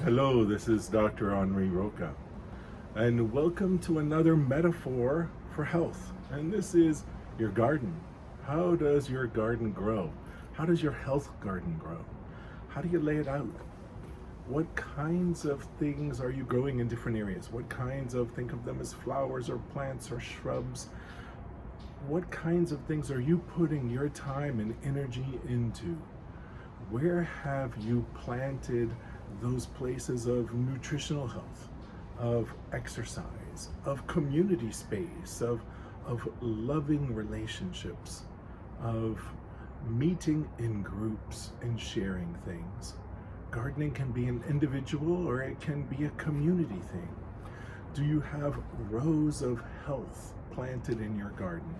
Hello, this is Dr. Henri Roca, and welcome to another metaphor for health. And this is your garden. How does your garden grow? How does your health garden grow? How do you lay it out? What kinds of things are you growing in different areas? What kinds of, think of them as flowers or plants or shrubs. What kinds of things are you putting your time and energy into? Where have you planted those places of nutritional health, of exercise, of community space, of loving relationships, of meeting in groups and sharing things? Gardening can be an individual or it can be a community thing. Do you have rows of health planted in your garden?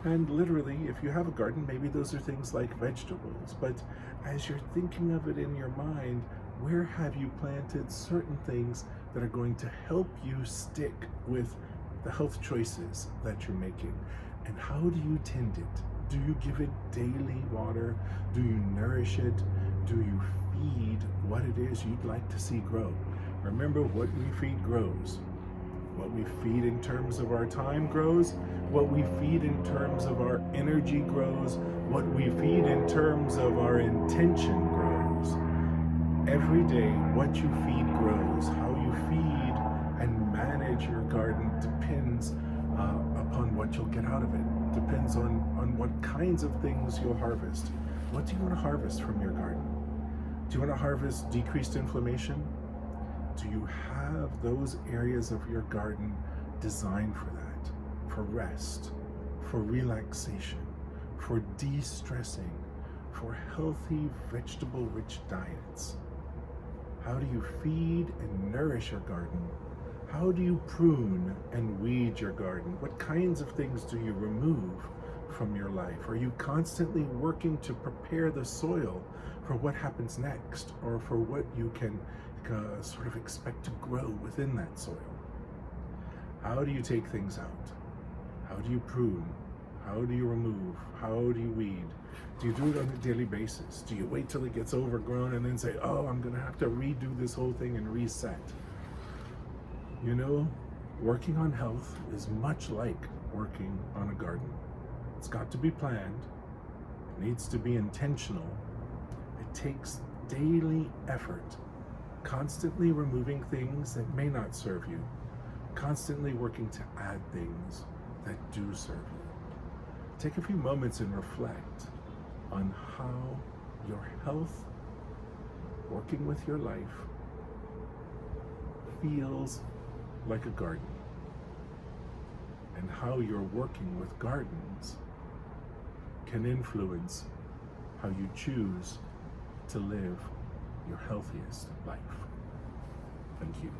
And literally, if you have a garden, maybe those are things like vegetables. But as you're thinking of it in your mind, where have you planted certain things that are going to help you stick with the health choices that you're making? And how do you tend it? Do you give it daily water? Do you nourish it? Do you feed what it is you'd like to see grow? Remember, what we feed grows. What we feed in terms of our time grows. What we feed in terms of our energy grows. What we feed in terms of our intention grows. Every day, what you feed grows. How you feed and manage your garden depends upon what you'll get out of it. Depends on what kinds of things you'll harvest. What do you want to harvest from your garden? Do you want to harvest decreased inflammation? Do you have those areas of your garden designed for that? For rest, for relaxation, for de-stressing, for healthy vegetable-rich diets? How do you feed and nourish your garden? How do you prune and weed your garden? What kinds of things do you remove from your life? Are you constantly working to prepare the soil for what happens next, or for what you can sort of expect to grow within that soil? How do you take things out? How do you prune? How do you remove? How do you weed? Do you do it on a daily basis? Do you wait till it gets overgrown and then say, oh, I'm gonna have to redo this whole thing and reset? You know, working on health is much like working on a garden. It's got to be planned. It needs to be intentional. It takes daily effort, constantly removing things that may not serve you, constantly working to add things that do serve you. Take a few moments and reflect on how your health, working with your life, feels like a garden, and how your working with gardens can influence how you choose to live your healthiest life. Thank you.